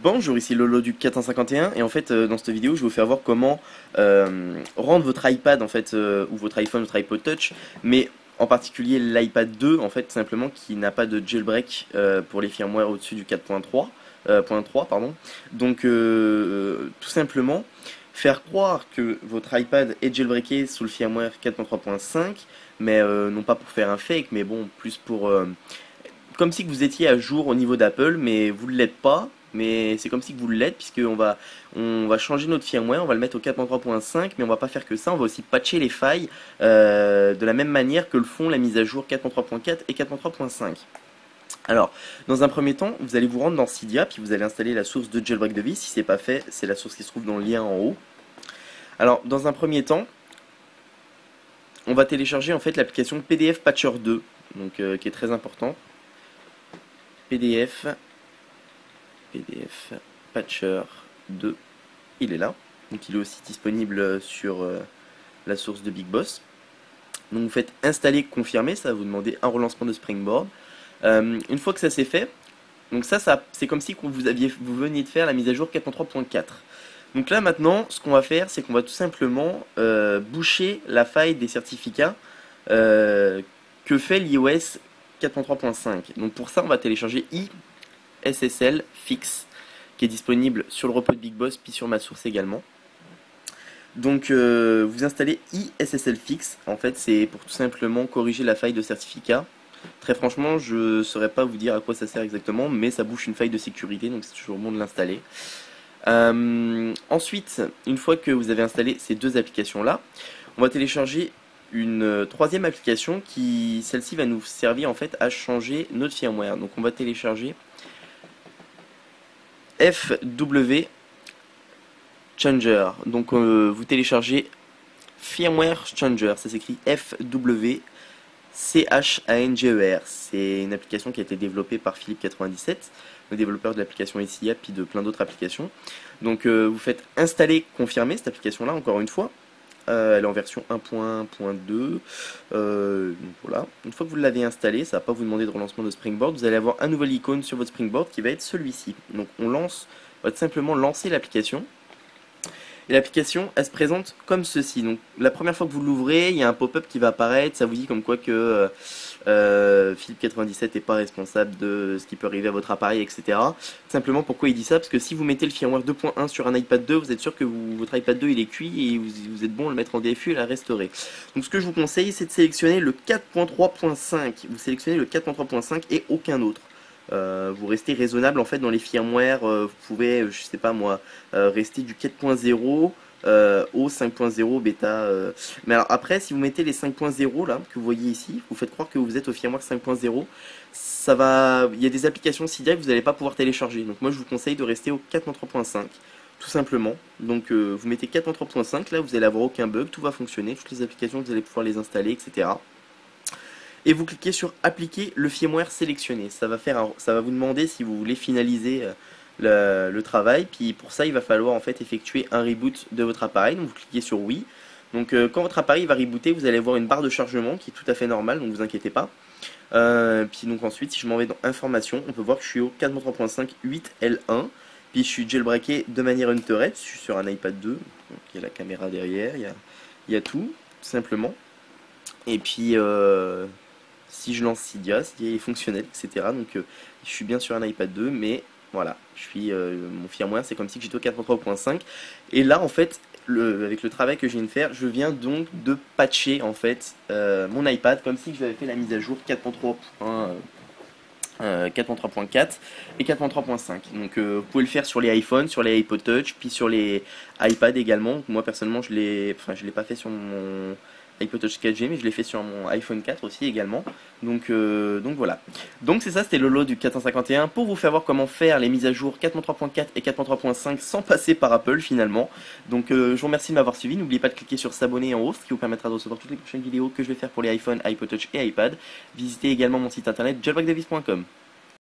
Bonjour, ici Lolo du 451 et en fait dans cette vidéo je vais vous faire voir comment rendre votre iPad en fait ou votre iPhone, votre iPod Touch, mais en particulier l'iPad 2 en fait simplement qui n'a pas de jailbreak pour les firmware au-dessus du 4.3 pardon. Donc tout simplement faire croire que votre iPad est jailbreaké sous le firmware 4.3.5 mais non pas pour faire un fake mais bon plus pour comme si que vous étiez à jour au niveau d'Apple, mais vous ne l'êtes pas. Mais c'est comme si que vous l'êtes, puisqu'on va changer notre firmware, on va le mettre au 4.3.5, mais on va pas faire que ça, on va aussi patcher les failles de la même manière que le font la mise à jour 4.3.4 et 4.3.5. Alors, dans un premier temps, vous allez vous rendre dans Cydia, puis vous allez installer la source de jailbreak de vie. Si c'est pas fait, c'est la source qui se trouve dans le lien en haut. Alors, dans un premier temps, on va télécharger en fait l'application PDF Patcher 2, donc qui est très important. PDF Patcher 2, il est là, donc il est aussi disponible sur la source de Big Boss. Donc vous faites installer, confirmer, ça va vous demander un relancement de Springboard. Une fois que ça c'est fait, donc ça c'est comme si vous veniez de faire la mise à jour 4.3.4. Donc là maintenant, ce qu'on va faire, c'est qu'on va tout simplement boucher la faille des certificats que fait l'iOS 4.3.5. Donc pour ça, on va télécharger iSSL Fix, qui est disponible sur le repo de Big Boss, puis sur ma source également. Donc vous installez iSSL Fix, en fait c'est pour tout simplement corriger la faille de certificat. Très franchement, je ne saurais pas vous dire à quoi ça sert exactement, mais ça bouche une faille de sécurité, donc c'est toujours bon de l'installer. Ensuite, une fois que vous avez installé ces deux applications-là, on va télécharger une troisième application qui, celle-ci va nous servir en fait à changer notre firmware. Donc on va télécharger FW Changer. Donc vous téléchargez Firmware Changer, ça s'écrit FW CHANGER. C'est une application qui a été développée par Philippe97, le développeur de l'application SIA puis de plein d'autres applications. Donc vous faites installer, confirmer cette application là encore une fois. Elle est en version 1.2. Voilà. Une fois que vous l'avez installé, ça ne va pas vous demander de relancement de Springboard. Vous allez avoir un nouvel icône sur votre Springboard qui va être celui-ci. Donc on va tout simplement lancer l'application. Et l'application, elle se présente comme ceci. Donc la première fois que vous l'ouvrez, il y a un pop-up qui va apparaître. Ça vous dit comme quoi que Philippe97 n'est pas responsable de ce qui peut arriver à votre appareil, etc. Simplement, pourquoi il dit ça? Parce que si vous mettez le firmware 2.1 sur un iPad 2, vous êtes sûr que votre iPad 2 il est cuit et vous êtes bon à le mettre en DFU et à la restaurer. Donc ce que je vous conseille, c'est de sélectionner le 4.3.5. Vous sélectionnez le 4.3.5 et aucun autre. Vous restez raisonnable en fait dans les firmware. Vous pouvez, je sais pas moi, rester du 4.0 au 5.0 bêta. Mais alors après, si vous mettez les 5.0 là que vous voyez ici, vous faites croire que vous êtes au firmware 5.0, il y a des applications Cydia que vous n'allez pas pouvoir télécharger. Donc moi je vous conseille de rester au 4.3.5 tout simplement. Donc vous mettez 4.3.5, là vous allez avoir aucun bug, tout va fonctionner, toutes les applications vous allez pouvoir les installer, etc. Et vous cliquez sur appliquer le firmware sélectionné. Ça va vous demander si vous voulez finaliser le travail. Puis pour ça, il va falloir en fait effectuer un reboot de votre appareil. Donc vous cliquez sur oui. Donc quand votre appareil va rebooter, vous allez avoir une barre de chargement qui est tout à fait normale. Donc vous inquiétez pas. Puis donc ensuite, si je m'en vais dans information, on peut voir que je suis au 4.3.5 8L1. Puis je suis jailbreaké de manière untouched. Je suis sur un iPad 2. Donc, il y a la caméra derrière, il y a tout simplement. Et puis si je lance Cydia est fonctionnel, etc. Donc je suis bien sur un iPad 2, mais voilà, mon firmware c'est comme si j'étais au 4.3.5. Et là en fait, avec le travail que je viens de faire, je viens donc de patcher en fait mon iPad comme si j'avais fait la mise à jour 4.3.4 et 4.3.5. Donc vous pouvez le faire sur les iPhones, sur les iPod Touch, puis sur les iPads également. Moi personnellement je l'ai pas fait sur mon iPod Touch 4G, mais je l'ai fait sur mon iPhone 4 aussi également. Donc voilà. Donc c'est ça, c'était Lolo du 451 pour vous faire voir comment faire les mises à jour 4.3.4 et 4.3.5 sans passer par Apple finalement. Donc je vous remercie de m'avoir suivi. N'oubliez pas de cliquer sur s'abonner en haut, ce qui vous permettra de recevoir toutes les prochaines vidéos que je vais faire pour les iPhone, iPod Touch et iPad. Visitez également mon site internet jailbreakdavis.com.